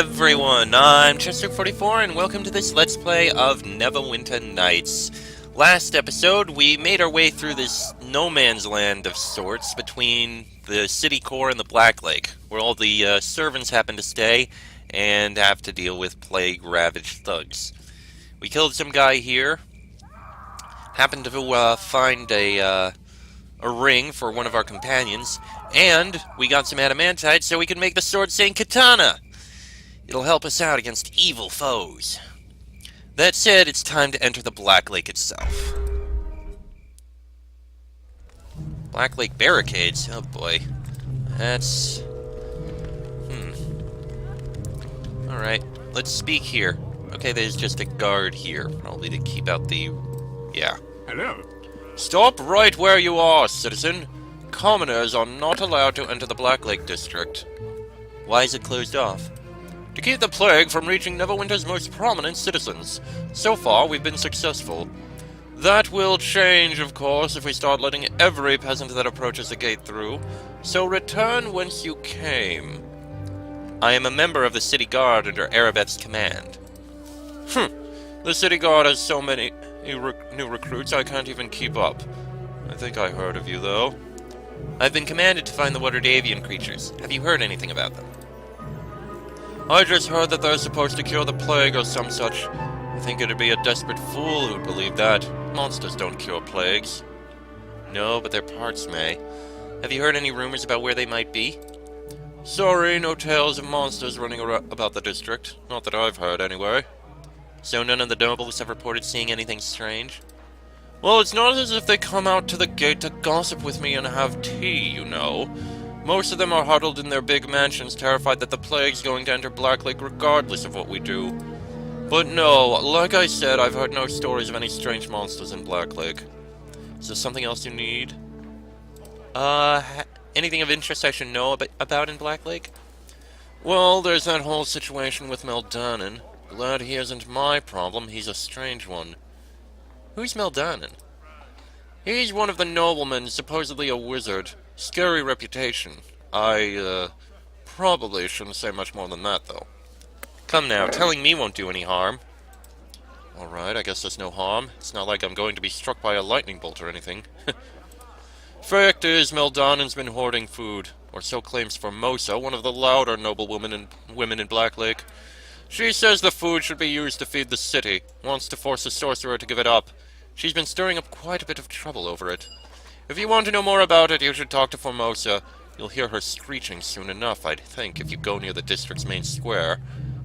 everyone, I'm Chester44 and welcome to this Let's Play of Neverwinter Nights. Last episode, we made our way through this no-man's land of sorts between the city core and the Black Lake, where all the servants happen to stay and have to deal with plague-ravaged thugs. We killed some guy here, happened to find a ring for one of our companions, and we got some adamantite so we can make the sword saying katana. It'll help us out against evil foes. That said, it's time to enter the Black Lake itself. Black Lake barricades? Oh boy. That's... Alright, let's speak here. Okay, there's just a guard here, probably to keep out the... yeah. Hello. Stop right where you are, citizen. Commoners are not allowed to enter the Black Lake district. Why is it closed off? To keep the plague from reaching Neverwinter's most prominent citizens. So far, we've been successful. That will change, of course, if we start letting every peasant that approaches the gate through. So return whence you came. I am a member of the city guard under Arabeth's command. The city guard has so many new recruits I can't even keep up. I think I heard of you, though. I've been commanded to find the Waterdhavian creatures. Have you heard anything about them? I just heard that they're supposed to cure the plague or some such. I think it'd be a desperate fool who'd believe that. Monsters don't cure plagues. No, but their parts may. Have you heard any rumors about where they might be? Sorry, no tales of monsters running about the district. Not that I've heard, anyway. So none of the nobles have reported seeing anything strange? Well, it's not as if they come out to the gate to gossip with me and have tea, you know. Most of them are huddled in their big mansions, terrified that the plague's going to enter Black Lake regardless of what we do. But no, like I said, I've heard no stories of any strange monsters in Black Lake. Is there something else you need? Anything of interest I should know about in Black Lake? Well, there's that whole situation with Meldanin. Glad he isn't my problem, he's a strange one. Who's Meldanin? He's one of the noblemen, supposedly a wizard. Scary reputation. I, probably shouldn't say much more than that, though. Come now, telling me won't do any harm. Alright, I guess there's no harm. It's not like I'm going to be struck by a lightning bolt or anything. Fact is, Meldanin's been hoarding food, or so claims Formosa, one of the louder noblewomen and women in Black Lake. She says the food should be used to feed the city, wants to force the sorcerer to give it up. She's been stirring up quite a bit of trouble over it. If you want to know more about it, you should talk to Formosa. You'll hear her screeching soon enough, I'd think, if you go near the district's main square.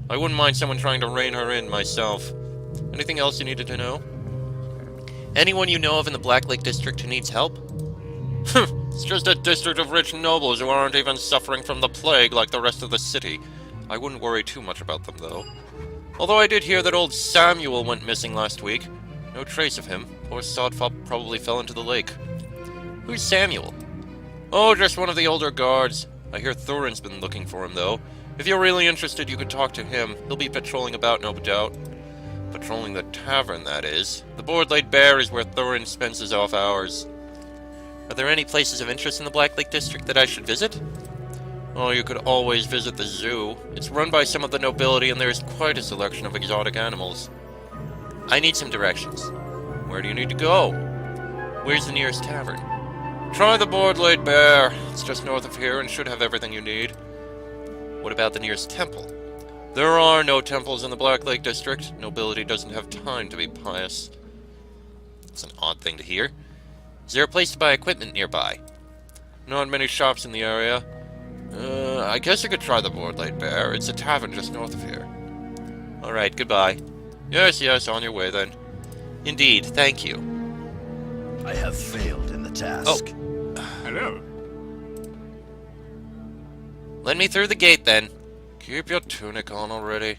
I wouldn't mind someone trying to rein her in, myself. Anything else you needed to know? Anyone you know of in the Black Lake district who needs help? It's just a district of rich nobles who aren't even suffering from the plague like the rest of the city. I wouldn't worry too much about them, though. Although I did hear that old Samuel went missing last week. No trace of him. Poor Sodfop probably fell into the lake. Who's Samuel? Oh, just one of the older guards. I hear Thurin's been looking for him, though. If you're really interested, you could talk to him. He'll be patrolling about, no doubt. Patrolling the tavern, that is. The Board-Laid Bear is where Thurin spends his off hours. Are there any places of interest in the Black Lake district that I should visit? Oh, you could always visit the zoo. It's run by some of the nobility, and there's quite a selection of exotic animals. I need some directions. Where do you need to go? Where's the nearest tavern? Try the Board-Laid Bear. It's just north of here and should have everything you need. What about the nearest temple? There are no temples in the Black Lake district. Nobility doesn't have time to be pious. That's an odd thing to hear. Is there a place to buy equipment nearby? Not many shops in the area. I guess you could try the Board-Laid Bear. It's a tavern just north of here. Alright, goodbye. Yes, on your way then. Indeed, thank you. I have failed in the task. Oh. Hello. Let me through the gate, then. Keep your tunic on already.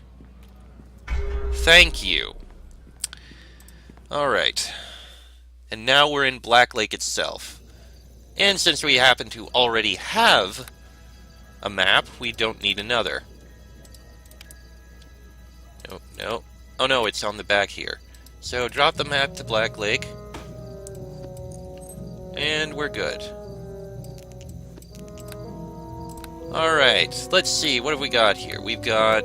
Thank you. Alright. And now we're in Black Lake itself. And since we happen to already have a map, we don't need another. No. Oh no, it's on the back here. So drop the map to Black Lake. And we're good. Alright, let's see, what have we got here? We've got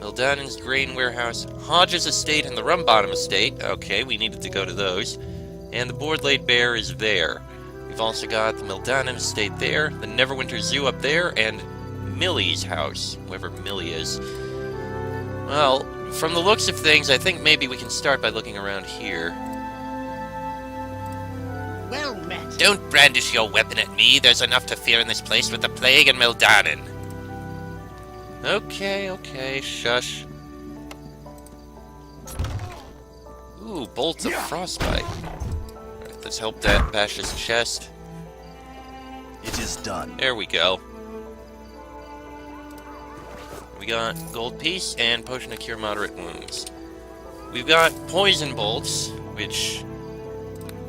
Mildanon's grain warehouse, Hodge's estate, and the Rumbottom estate. Okay, we needed to go to those. And the Board-Laid Bear is there. We've also got the Mildanon estate there, the Neverwinter Zoo up there, and Millie's house, whoever Millie is. Well, from the looks of things, I think maybe we can start by looking around here. Well met. Don't brandish your weapon at me. There's enough to fear in this place with the plague and Mildanon. Okay, shush. Ooh, bolts of frostbite. Alright, let's help that bash his chest. It is done. There we go. We got gold piece and potion to cure moderate wounds. We've got poison bolts, which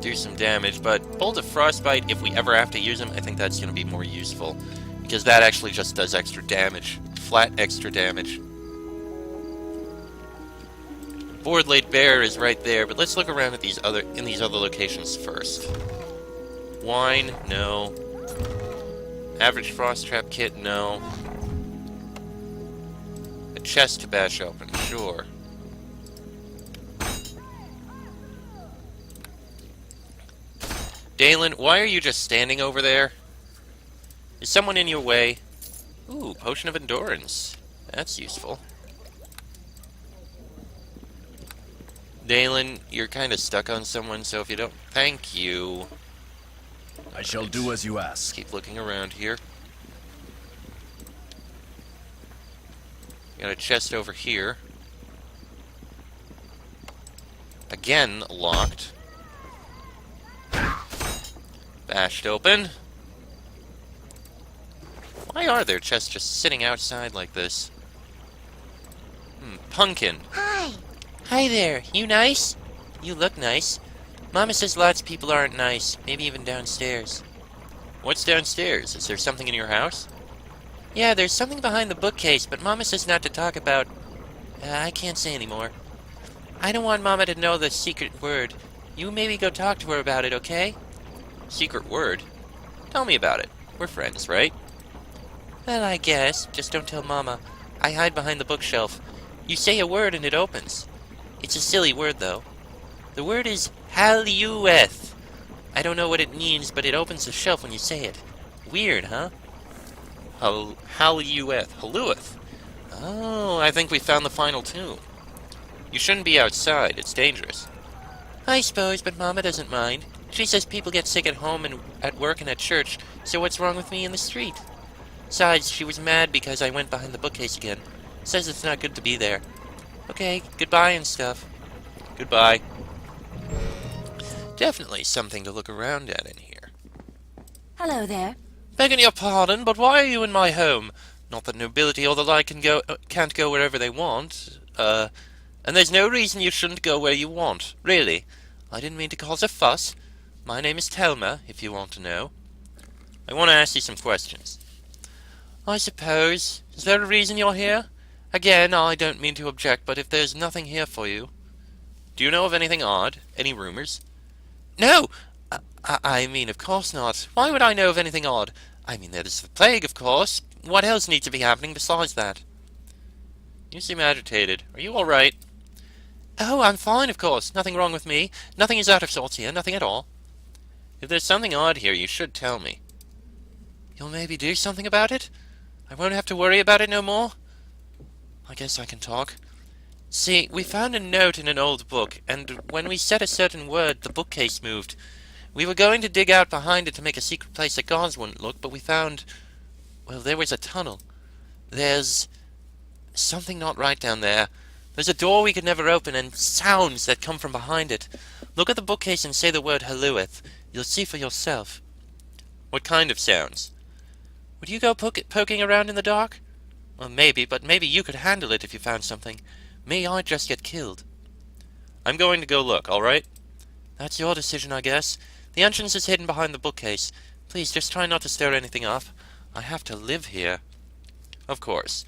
do some damage, but bolt of frostbite, if we ever have to use them, I think that's going to be more useful, because that actually just does extra damage. Flat extra damage. Board-Laid Bear is right there, but let's look around at these other locations first. Wine, no. Average frost trap kit, no. A chest to bash open, sure. Dalen, why are you just standing over there? Is someone in your way? Ooh, Potion of Endurance. That's useful. Dalen, you're kind of stuck on someone, so if you don't... Thank you. I shall do as you Let's ask. keep looking around here. Got a chest over here. Again, locked. Bashed open. Why are there chests just sitting outside like this? Pumpkin. Hi. Hi there. You nice? You look nice. Mama says lots of people aren't nice. Maybe even downstairs. What's downstairs? Is there something in your house? Yeah, there's something behind the bookcase, but Mama says not to talk about... I can't say anymore. I don't want Mama to know the secret word. You maybe go talk to her about it, okay? Secret word? Tell me about it. We're friends, right? Well, I guess. Just don't tell Mama. I hide behind the bookshelf. You say a word and it opens. It's a silly word, though. The word is Halueth. I don't know what it means, but it opens the shelf when you say it. Weird, huh? Halueth. Halueth. Oh, I think we found the final tomb. You shouldn't be outside. It's dangerous. I suppose, but Mama doesn't mind. She says people get sick at home and at work and at church, so what's wrong with me in the street? Besides, she was mad because I went behind the bookcase again. Says it's not good to be there. Okay, goodbye and stuff. Goodbye. Definitely something to look around at in here. Hello there. Begging your pardon, but why are you in my home? Not that nobility or the like can't go wherever they want. And there's no reason you shouldn't go where you want. Really. I didn't mean to cause a fuss. My name is Telma, if you want to know. I want to ask you some questions. I suppose. Is there a reason you're here? Again, I don't mean to object, but if there's nothing here for you... Do you know of anything odd? Any rumors? No! I mean, of course not. Why would I know of anything odd? I mean, there's the plague, of course. What else needs to be happening besides that? You seem agitated. Are you all right? Oh, I'm fine, of course. Nothing wrong with me. Nothing is out of sorts here. Nothing at all. If there's something odd here, you should tell me. You'll maybe do something about it? I won't have to worry about it no more? I guess I can talk. See, we found a note in an old book, and when we said a certain word, the bookcase moved. We were going to dig out behind it to make a secret place that guards wouldn't look, but we found... Well, there was a tunnel. There's... something not right down there. There's a door we could never open, and sounds that come from behind it. Look at the bookcase and say the word Halueth. You'll see for yourself. What kind of sounds? Would you go poking around in the dark? Well, maybe, but maybe you could handle it if you found something. Me, I'd just get killed. I'm going to go look, all right? That's your decision, I guess. The entrance is hidden behind the bookcase. Please, just try not to stir anything up. I have to live here. Of course.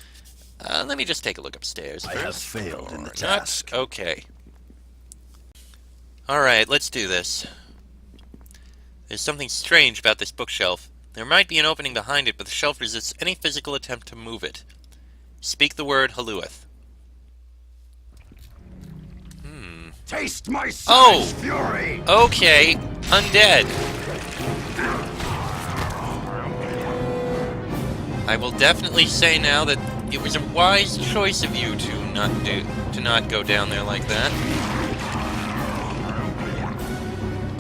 Let me just take a look upstairs I first. have failed in the Or task. not? Okay. Alright, let's do this. There's something strange about this bookshelf. There might be an opening behind it, but the shelf resists any physical attempt to move it. Speak the word Halueth. Taste my Oh! savage fury! Okay, undead. I will definitely say now that it was a wise choice of you to not go down there like that.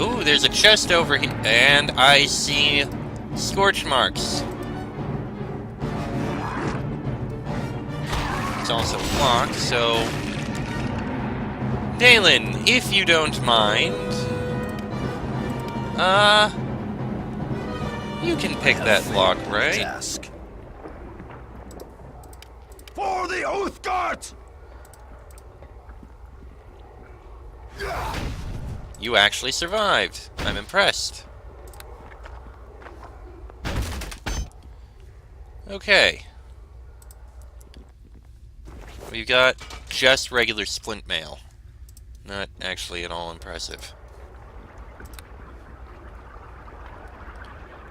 Ooh, there's a chest over here, and I see scorch marks. It's also locked, so Dalen, if you don't mind, you can pick that lock, right? Task. For the Oathguard! You actually survived. I'm impressed. Okay. We've got just regular splint mail. Not actually at all impressive.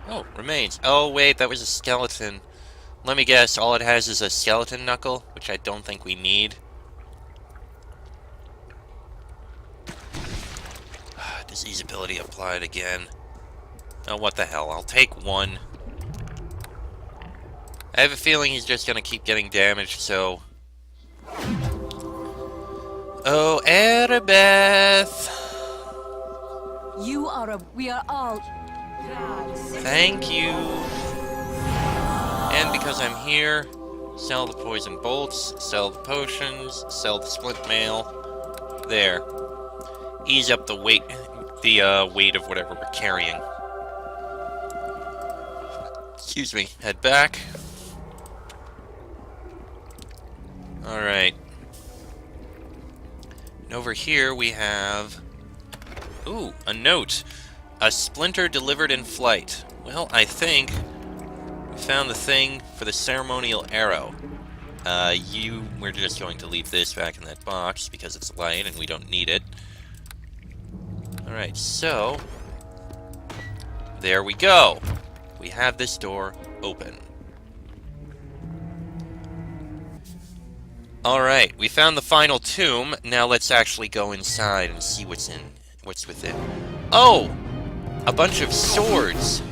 Oh, remains. Oh, wait, that was a skeleton. Let me guess, all it has is a skeleton knuckle, which I don't think we need. Disease ability applied again. Oh, what the hell. I'll take one. I have a feeling he's just gonna keep getting damaged, so... Oh, Erebeth! We are all... Thank you! And because I'm here, sell the poison bolts, sell the potions, sell the splint mail. There. Ease up the weight of whatever we're carrying. Excuse me. Head back. Alright. And over here we have... Ooh, a note. A splinter delivered in flight. Well, I think we found the thing for the ceremonial arrow. We're just going to leave this back in that box because it's light and we don't need it. Alright, so... There we go! We have this door open. Alright, we found the final tomb. Now let's actually go inside and see what's within. Oh! A bunch of swords!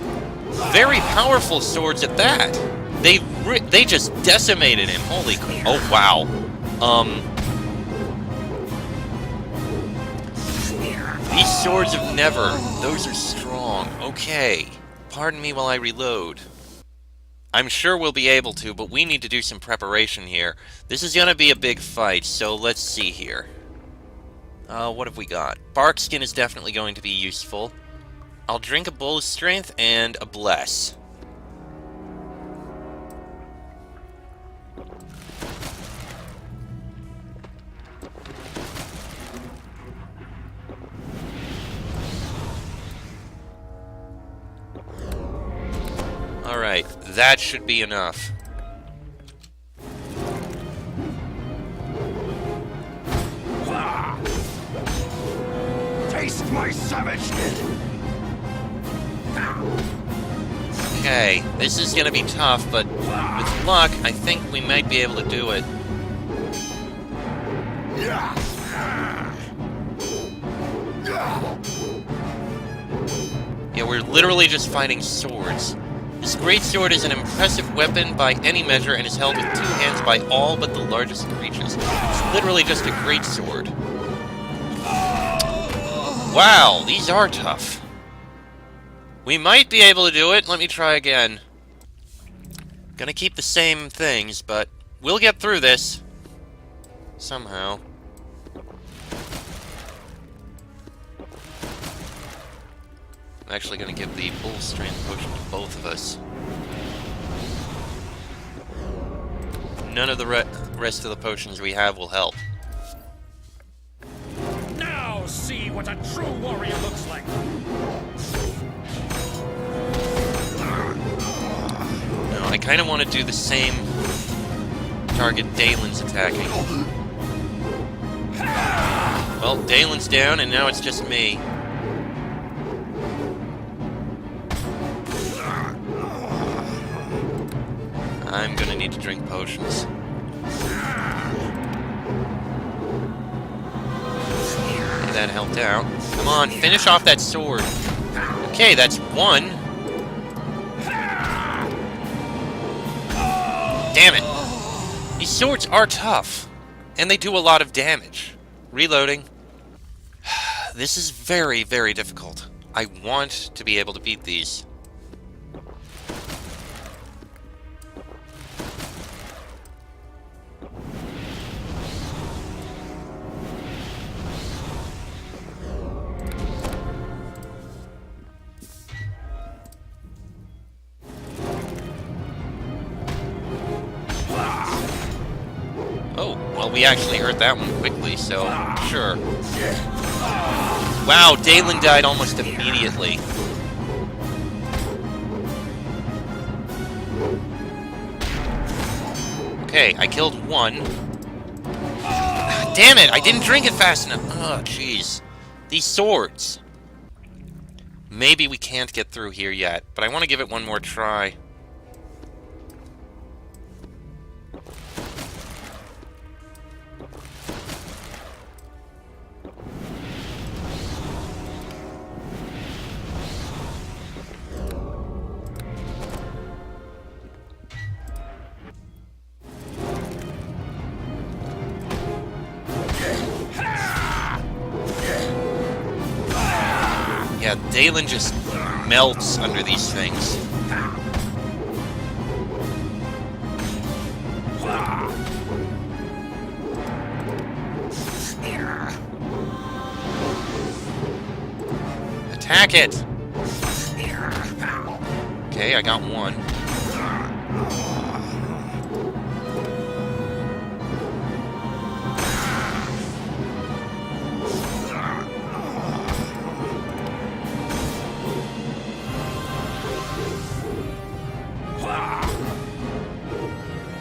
Very powerful swords at that! They just decimated him. Holy... Oh, wow. These swords of Never. Those are strong. Okay. Pardon me while I reload. I'm sure we'll be able to, but we need to do some preparation here. This is gonna be a big fight, so let's see here. What have we got? Bark skin is definitely going to be useful. I'll drink a bull's strength and a bless. Alright, that should be enough. Taste my savage! Okay, this is gonna be tough, but with luck, I think we might be able to do it. Yeah, we're literally just fighting swords. This great sword is an impressive weapon by any measure and is held with 2 hands by all but the largest creatures. It's literally just a great sword. Wow, these are tough. We might be able to do it. Let me try again. Gonna keep the same things, but we'll get through this. Somehow. I'm actually gonna give the bull strength potion to both of us. None of the rest of the potions we have will help. Now see what a true warrior looks like. No, I kind of want to do the same target Dalen's attacking. Well, Dalen's down, and now it's just me. I'm gonna need to drink potions. that helped out. Come on, finish off that sword. Okay, that's one. Damn it. These swords are tough, and they do a lot of damage. Reloading. This is very, very difficult. I want to be able to beat these. Oh, well, we actually hurt that one quickly, so sure. Wow, Dalen died almost immediately. Okay, I killed one. Damn it, I didn't drink it fast enough. Oh, jeez. These swords. Maybe we can't get through here yet, but I want to give it one more try. Yeah, Dalen just melts under these things. Attack it! Okay, I got one.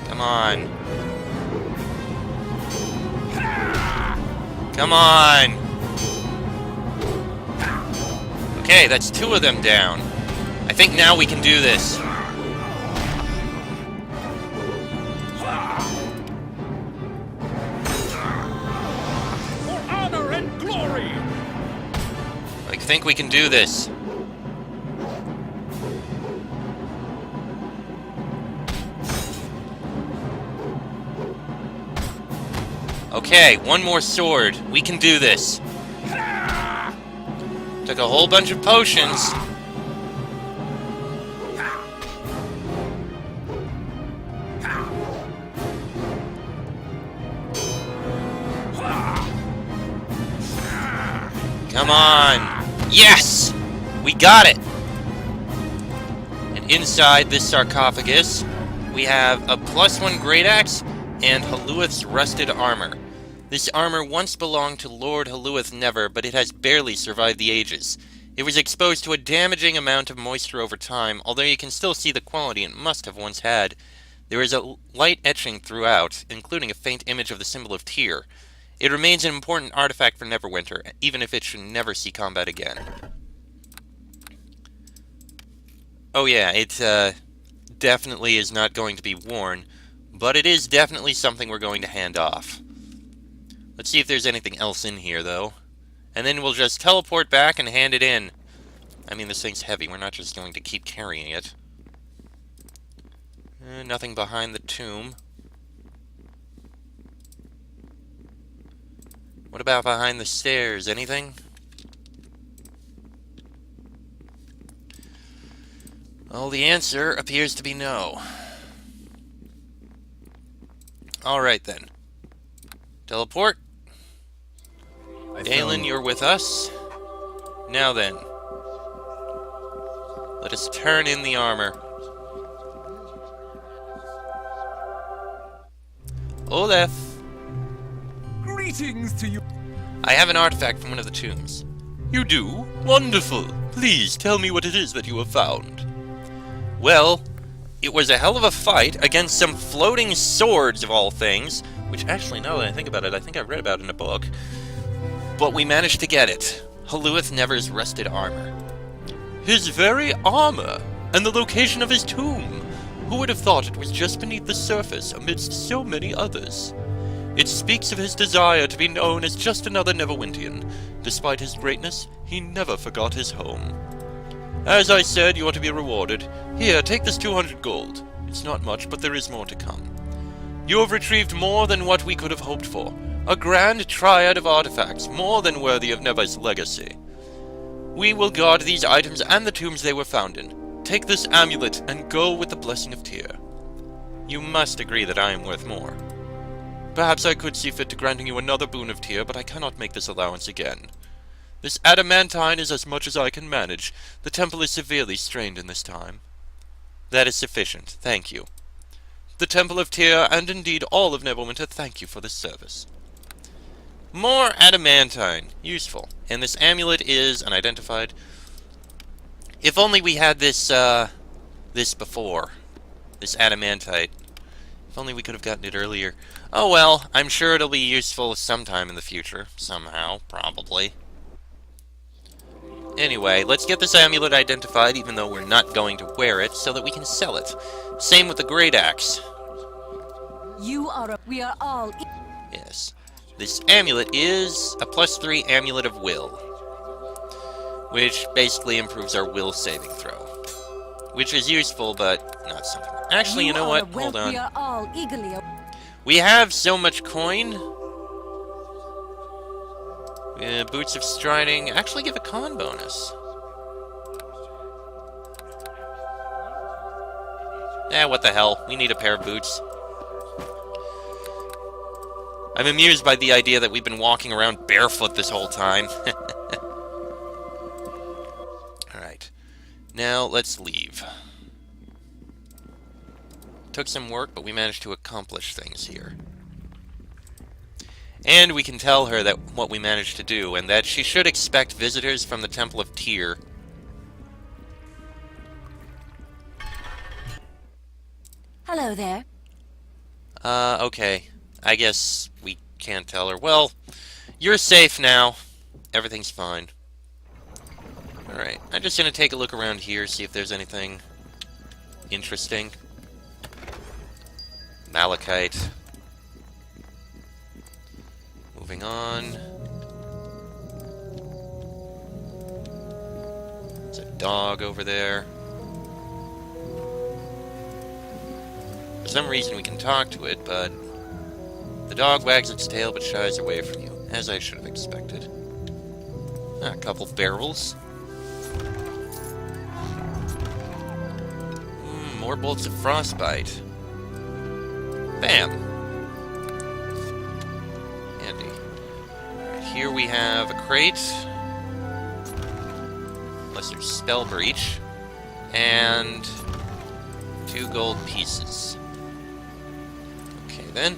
Come on. Come on! Okay, that's two of them down. I think now we can do this. For honor and glory! I think we can do this. Okay, one more sword. We can do this. Took a whole bunch of potions. Come on. Yes! We got it! And inside this sarcophagus, we have a +1 great axe and Haluith's rusted armor. This armor once belonged to Lord Haluith Never, but it has barely survived the ages. It was exposed to a damaging amount of moisture over time, although you can still see the quality it must have once had. There is a light etching throughout, including a faint image of the symbol of Tyr. It remains an important artifact for Neverwinter, even if it should never see combat again. Oh yeah, it definitely is not going to be worn, but it is definitely something we're going to hand off. Let's see if there's anything else in here, though. And then we'll just teleport back and hand it in. I mean, this thing's heavy. We're not just going to keep carrying it. Nothing behind the tomb. What about behind the stairs? Anything? Well, the answer appears to be no. Alright then. Teleport. Dalen, you're with us. Now then. Let us turn in the armor. Olaf. Greetings to you. I have an artifact from one of the tombs. You do? Wonderful. Please tell me what it is that you have found. Well, it was a hell of a fight against some floating swords of all things, which actually, now that I think about it, I think I read about in a book. But we managed to get it. Haluith Never's rusted armor. His very armor! And the location of his tomb! Who would have thought it was just beneath the surface amidst so many others? It speaks of his desire to be known as just another Neverwintian. Despite his greatness, he never forgot his home. As I said, you are to be rewarded. Here, take this 200 gold. It's not much, but there is more to come. You have retrieved more than what we could have hoped for. A grand triad of artifacts, more than worthy of Neva's legacy. We will guard these items and the tombs they were found in. Take this amulet and go with the blessing of Tyr. You must agree that I am worth more. Perhaps I could see fit to granting you another boon of Tyr, but I cannot make this allowance again. This adamantine is as much as I can manage. The temple is severely strained in this time. That is sufficient, thank you. The Temple of Tyr, and indeed all of Neverwinter, thank you for this service. More adamantine. Useful. And this amulet is unidentified. If only we had this, this before. This adamantite. If only we could have gotten it earlier. Oh well, I'm sure it'll be useful sometime in the future. Somehow, probably. Anyway, let's get this amulet identified, even though we're not going to wear it, so that we can sell it. Same with the great axe. We are all... Yes. This amulet is a +3 amulet of will, which basically improves our will saving throw. Which is useful, but not something. Actually, you know what? Hold on. We are all eagerly... We have so much coin. Boots of Striding. Actually give a con bonus. What the hell. We need a pair of boots. I'm amused by the idea that we've been walking around barefoot this whole time. Alright. Now, let's leave. Took some work, but we managed to accomplish things here. And we can tell her that what we managed to do, and that she should expect visitors from the Temple of Tyr. Hello there. Okay. I guess we can't tell her. Well, you're safe now. Everything's fine. Alright, I'm just gonna take a look around here, see if there's anything interesting. Malachite. Moving on. There's a dog over there. For some reason we can talk to it, but the dog wags its tail but shies away from you, as I should have expected. A couple barrels. More bolts of frostbite. Bam! Handy. Right, here we have a crate. Unless there's spell breach. And 2 gold pieces. Okay then.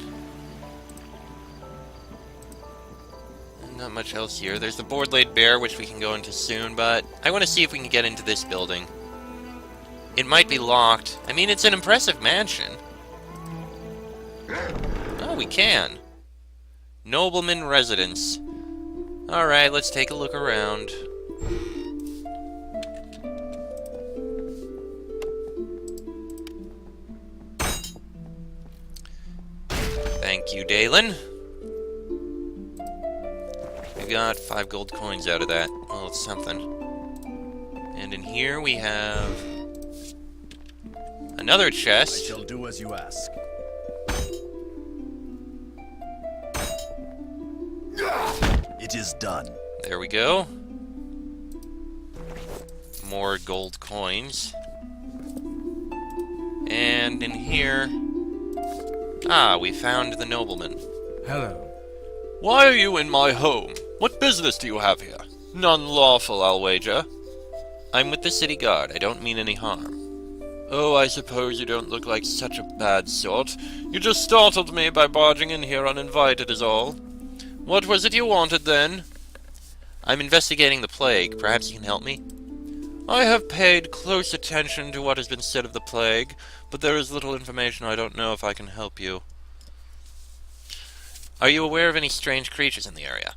Not much else here. There's the board-laid bear, which we can go into soon, but I want to see if we can get into this building. It might be locked. I mean, it's an impressive mansion. Oh, we can. Nobleman residence. Alright, let's take a look around. Thank you, Dalen. We got 5 gold coins out of that. Well, it's something. And in here we have another chest. I shall do as you ask. It is done. There we go. More gold coins. And in here... Ah, we found the nobleman. Hello. Why are you in my home? What business do you have here? None lawful, I'll wager. I'm with the city guard. I don't mean any harm. Oh, I suppose you don't look like such a bad sort. You just startled me by barging in here uninvited is all. What was it you wanted, then? I'm investigating the plague. Perhaps you can help me? I have paid close attention to what has been said of the plague, but there is little information. I don't know if I can help you. Are you aware of any strange creatures in the area?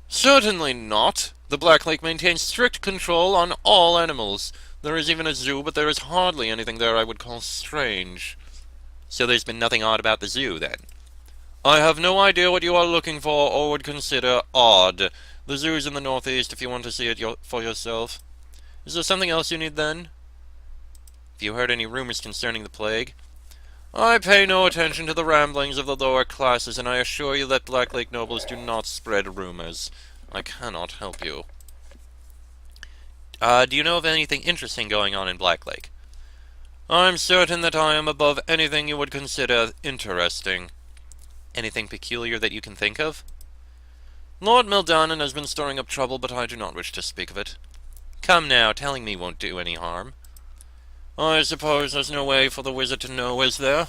Certainly not. The Black Lake maintains strict control on all animals. There is even a zoo, but there is hardly anything there I would call strange. So there's been nothing odd about the zoo, then? I have no idea what you are looking for or would consider odd. The zoo's in the northeast if you want to see it for yourself. Is there something else you need then? Have you heard any rumors concerning the plague? I pay no attention to the ramblings of the lower classes, and I assure you that Black Lake nobles do not spread rumors. I cannot help you. Do you know of anything interesting going on in Black Lake? I'm certain that I am above anything you would consider interesting. Anything peculiar that you can think of? Lord Mildanen has been stirring up trouble, but I do not wish to speak of it. Come now, telling me won't do any harm. I suppose there's no way for the wizard to know, is there?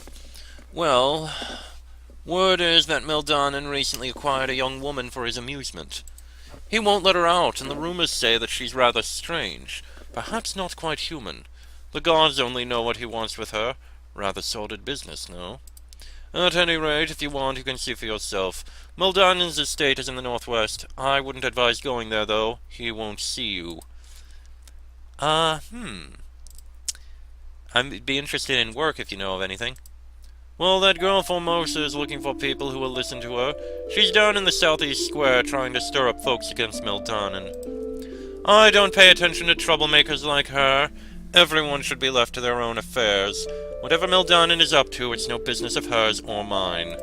Well, word is that Mildanen recently acquired a young woman for his amusement. He won't let her out, and the rumors say that she's rather strange, perhaps not quite human. The gods only know what he wants with her. Rather sordid business, no? At any rate, if you want, you can see for yourself. Mildanen's estate is in the northwest. I wouldn't advise going there, though. He won't see you. I'd be interested in work if you know of anything. Well, that girl Formosa is looking for people who will listen to her. She's down in the southeast square trying to stir up folks against Mildanen. I don't pay attention to troublemakers like her. Everyone should be left to their own affairs. Whatever Mildanen is up to, it's no business of hers or mine.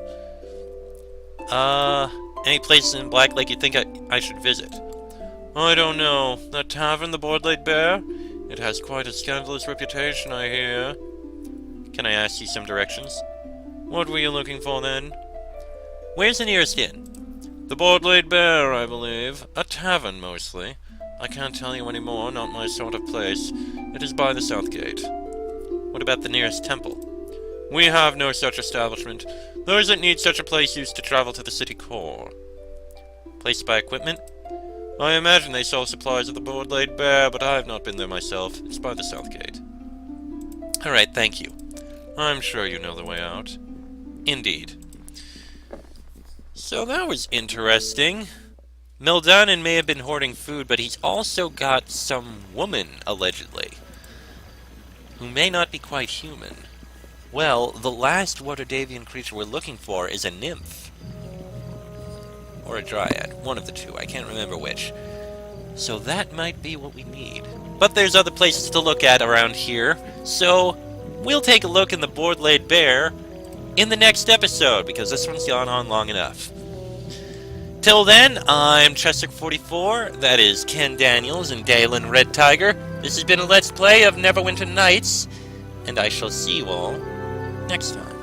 Any places in Black Lake you think I should visit? I don't know. That tavern, the Board-Laid Bear? It has quite a scandalous reputation, I hear. Can I ask you some directions? What were you looking for, then? Where's the nearest inn? The Board-Laid Bear, I believe. A tavern, mostly. I can't tell you any more, not my sort of place. It is by the south gate. What about the nearest temple? We have no such establishment. Those that need such a place used to travel to the city core. Place to buy equipment? I imagine they sell supplies at the Board-Laid Bear, but I have not been there myself. It's by the south gate. Alright, thank you. I'm sure you know the way out. Indeed. So that was interesting. Mildanen may have been hoarding food, but he's also got some woman, allegedly, who may not be quite human. Well, the last Waterdavian creature we're looking for is a nymph. Or a dryad. One of the two. I can't remember which. So that might be what we need. But there's other places to look at around here, so we'll take a look in the Board-Laid Bear in the next episode, because this one's gone on long enough. Till then, I'm Chester44, that is Ken Daniels and Dalen Red Tiger. This has been a Let's Play of Neverwinter Nights, and I shall see you all next time.